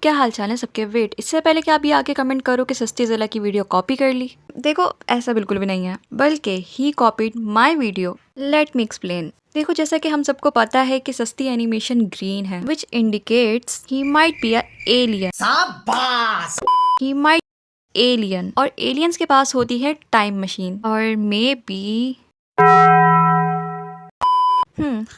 क्या हाल चाल है सबके। वेट, इससे पहले कि आप ये आके कमेंट करो कि सस्ती जिला की वीडियो कॉपी कर ली। देखो, ऐसा बिल्कुल भी नहीं है, बल्कि he copied my video. Let me explain. देखो, जैसा कि हम सबको पता है कि सस्ती एनिमेशन ग्रीन है, which indicates he might be a alien. शाबाश। ही माइट एलियन, और एलियंस के पास होती है टाइम मशीन, और मे बी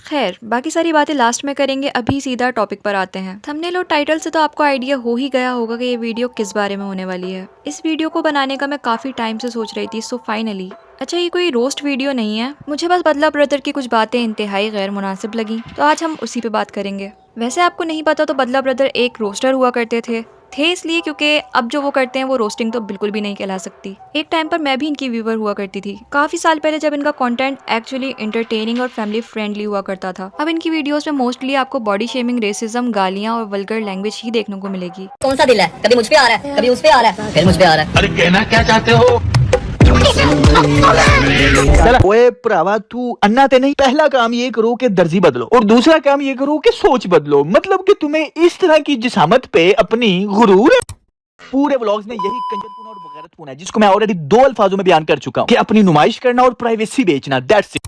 खैर, बाकी सारी बातें लास्ट में करेंगे। अभी सीधा टॉपिक पर आते हैं। थंबनेल और टाइटल से तो आपको आइडिया हो ही गया होगा कि ये वीडियो किस बारे में होने वाली है। इस वीडियो को बनाने का मैं काफी टाइम से सोच रही थी, सो फाइनली। अच्छा, ये कोई रोस्ट वीडियो नहीं है, मुझे बस बदला ब्रदर की कुछ बातें इंतहाई गैर मुनासिब लगी, तो आज हम उसी पे बात करेंगे। वैसे आपको नहीं पता तो बदला ब्रदर एक रोस्टर हुआ करते थे इसलिए क्योंकि अब जो वो करते हैं वो रोस्टिंग तो बिल्कुल भी नहीं कहला सकती। एक टाइम पर मैं भी इनकी व्यूवर हुआ करती थी, काफी साल पहले, जब इनका कंटेंट एक्चुअली एंटरटेनिंग और फैमिली फ्रेंडली हुआ करता था। अब इनकी वीडियोस में मोस्टली आपको बॉडी शेमिंग, रेसिज्म, गालियां और वल्गर लैंग्वेज ही देखने को मिलेगी। कौन सा दिल है, कभी मुझ पे आ रहा है, कभी उस पे आ रहा है, फिर मुझ पे आ रहा है। अरे कहना क्या चाहते हो? ओए भरावा, तू अन्ना ते नहीं। पहला काम ये करो कि दर्जी बदलो, और दूसरा काम ये करो कि सोच बदलो। मतलब कि तुम्हें इस तरह की जिसामत पे अपनी गुरूर। पूरे व्लॉग्स में यही कंजरपूना और बगैरतपूना है, जिसको मैं ऑलरेडी 2 अल्फाजों में बयान कर चुका हूँ कि अपनी नुमाइश करना और प्राइवेसी बेचना। That's it.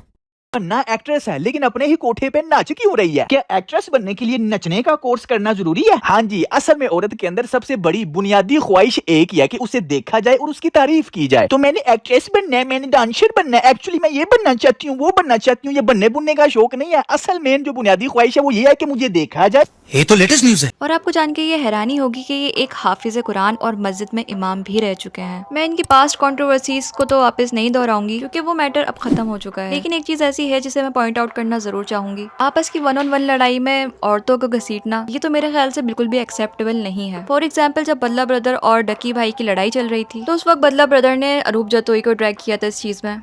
ना एक्ट्रेस है लेकिन अपने ही कोठे पे नाच क्यों रही है? क्या एक्ट्रेस बनने के लिए नचने का कोर्स करना जरूरी है? हाँ जी, असल में औरत के अंदर सबसे बड़ी बुनियादी ख्वाहिश एक ही है कि उसे देखा जाए और उसकी तारीफ की जाए। तो मैंने एक्ट्रेस बनना है, मैंने डांसर बनना है, एक्चुअली मैं ये बनना चाहती हूँ, वो बनना चाहती हूँ। ये बनने बुनने का शौक नहीं है। असल में जो बुनियादी ख्वाहिश है वो ये है कि मुझे देखा जाए। ये तो लेटेस्ट न्यूज़ है। और आपको जान के ये हैरानी होगी कि ये एक हाफिज कुरान और मस्जिद में इमाम भी रह चुके हैं। मैं इनकी पास्ट कंट्रोवर्सीज को तो वापस नहीं दोहराऊंगी क्योंकि वो मैटर अब खत्म हो चुका है, लेकिन एक चीज ऐसी है जिसे मैं पॉइंट आउट करना जरूर चाहूंगी। आपस की 1-on-1 लड़ाई में औरतों को घसीटना, ये तो मेरे ख्याल से बिल्कुल भी एक्सेप्टेबल नहीं है। फॉर एग्जाम्पल, जब बदला ब्रदर और डकी भाई की लड़ाई चल रही थी तो उस वक्त बदला ब्रदर ने अरूप जतोई को ड्रैग किया था इस चीज में।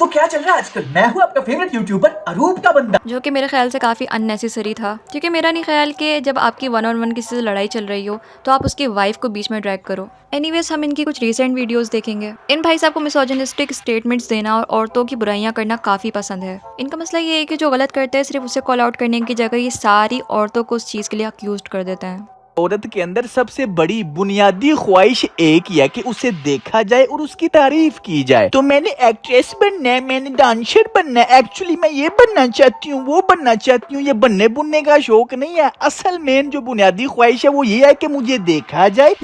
तो क्या चल रहा है आजकल? मैं हूँ आपका फेवरेट यूट्यूबर अरूप का बंदा, जो कि मेरे ख्याल से काफी अननेसेसरी था, क्योंकि मेरा नहीं ख्याल कि जब आपकी 1-on-1 किसी से लड़ाई चल रही हो तो आप उसकी वाइफ को बीच में ड्रैग करो। एनीवेज, हम इनकी कुछ रीसेंट वीडियोस देखेंगे। इन भाई साहब को मिसोजिनिस्टिक स्टेटमेंट्स देना और औरतों की बुराइयां करना काफी पसंद है। इनका मसला ये है कि जो गलत करते हैं सिर्फ उसे कॉल आउट करने की जगह ये सारी औरतों को उस चीज के लिए अक्यूज कर देते हैं। औरत के अंदर सबसे बड़ी बुनियादी ख्वाहिश एक ही है कि उसे देखा जाए और उसकी तारीफ की जाए। तो मैंने एक्ट्रेस बनना है, मैंने डांसर बनना है, एक्चुअली मैं ये बनना चाहती हूँ, वो बनना चाहती हूँ। ये बनने बुनने का शौक नहीं है। असल में जो बुनियादी ख्वाहिश है वो ये है कि मुझे देखा जाए।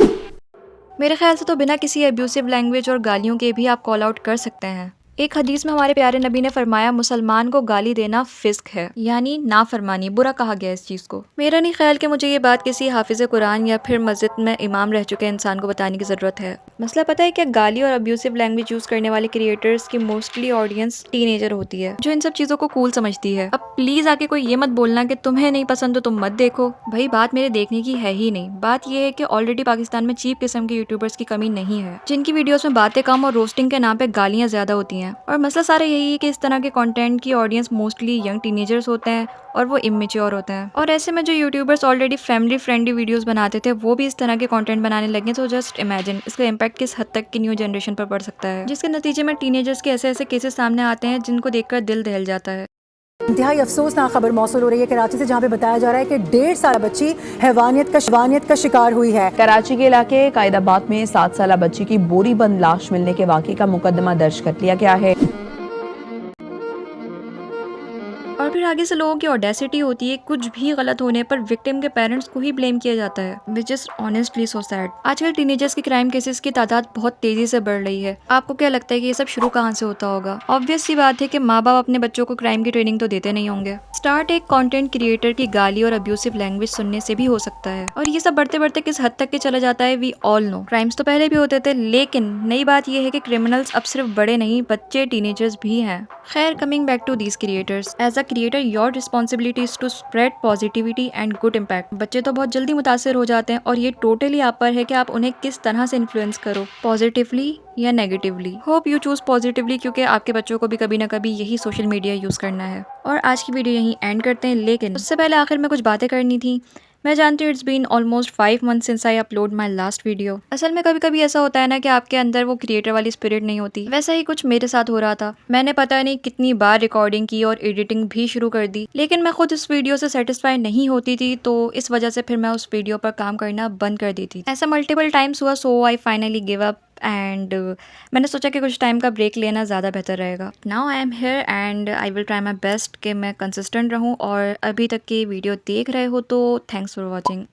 मेरे ख्याल से तो बिना किसी अब्यूसिव लैंग्वेज और गालियों के भी आप कॉल आउट कर सकते हैं। एक हदीस में हमारे प्यारे नबी ने फरमाया, मुसलमान को गाली देना फिस्क है, यानी नाफरमानी, बुरा कहा गया इस चीज को। मेरा नहीं ख्याल कि मुझे ये बात किसी हाफिज कुरान या फिर मस्जिद में इमाम रह चुके इंसान को बताने की जरूरत है। मसला पता है क्या? गाली और अब्यूसिव लैंग्वेज यूज करने वाले क्रिएटर्स की मोस्टली ऑडियंस टीनेजर होती है, जो इन सब चीजों को कूल समझती है। अब प्लीज आके कोई ये मत बोलना कि तुम्हें नहीं पसंद तो तुम मत देखो। भाई, बात मेरे देखने की है ही नहीं। बात यह है कि ऑलरेडी पाकिस्तान में चीप किस्म के यूट्यूबर्स की कमी नहीं है, जिनकी वीडियोस में बातें कम और रोस्टिंग के नाम पे गालियां ज्यादा होती हैं। और मसला सारा यही है कि इस तरह के कंटेंट की ऑडियंस मोस्टली यंग टीनेजर्स होते हैं और वो इमेच्योर होते हैं। और ऐसे में जो YouTubers already family friendly videos बनाते थे वो भी इस तरह के कंटेंट बनाने लगे, तो जस्ट इमेजिन इसका इम्पैक्ट किस हद तक की न्यू जनरेशन पर पड़ सकता है, जिसके नतीजे में टीनेजर्स के ऐसे ऐसे केसेस सामने आते हैं जिनको देखकर दिल दहल जाता है। इंतहाई अफसोसनाक खबर मौसूल हो रही है कराची से, जहां पे बताया जा रहा है कि 1.5 साल बच्ची हैवानियत का शिकार हुई है। कराची के इलाके कायदाबाद में 7 साल बच्ची की बोरी बंद लाश मिलने के वाक़े का मुकदमा दर्ज कर लिया गया है। और फिर आगे से लोगों की ऑडेसिटी होती है, कुछ भी गलत होने पर विक्टिम के पेरेंट्स को ही ब्लेम किया जाता है, which is honestly so sad. आजकल टीनेजर्स की क्राइम केसेस की तादाद बहुत तेजी से बढ़ रही है। आपको क्या लगता है कि ये सब शुरू कहाँ से होता होगा? ऑब्वियस सी बात है कि माँ बाप अपने बच्चों को क्राइम की ट्रेनिंग तो देते नहीं होंगे। स्टार्ट एक कंटेंट क्रिएटर की गाली और अब्यूसिव लैंग्वेज सुनने से भी हो सकता है, और ये सब बढ़ते बढ़ते किस हद तक के चला जाता है वी ऑल नो। क्राइम्स तो पहले भी होते थे, लेकिन नई बात यह है कि क्रिमिनल्स अब सिर्फ बड़े नहीं, बच्चे, टीनेजर्स भी हैं। खैर, coming back to these creators, as a creator your responsibility is to spread positivity and good impact. बच्चे तो बहुत जल्दी मुतासिर हो जाते हैं और ये टोटली आप पर है कि आप उन्हें किस तरह से इन्फ्लुएंस करो, पॉजिटिवली या negatively. Hope you choose positively, क्योंकि आपके बच्चों को भी कभी ना कभी यही सोशल मीडिया यूज करना है। और आज की वीडियो यहीं एंड करते हैं, लेकिन उससे पहले आखिर में कुछ बातें करनी थी। मैं जानती हूँ it's been almost 5 months since I upload my last video. असल में कभी कभी ऐसा होता है ना कि आपके अंदर वो क्रिएटर वाली स्पिरिट नहीं होती, वैसा ही कुछ मेरे साथ हो रहा था। मैंने पता नहीं कितनी बार रिकॉर्डिंग की और एडिटिंग भी शुरू कर दी, लेकिन मैं खुद इस वीडियो से सेटिस्फाई नहीं होती थी, तो इस वजह से फिर मैं उस वीडियो पर काम करना बंद कर दी थी। ऐसा मल्टीपल टाइम्स हुआ, so I finally give up and मैंने सोचा कि कुछ टाइम का ब्रेक लेना ज़्यादा बेहतर रहेगा। Now I am here and I will try my best कि मैं कंसिस्टेंट रहूँ, और अभी तक की वीडियो देख रहे हो तो थैंक्स फॉर वॉचिंग।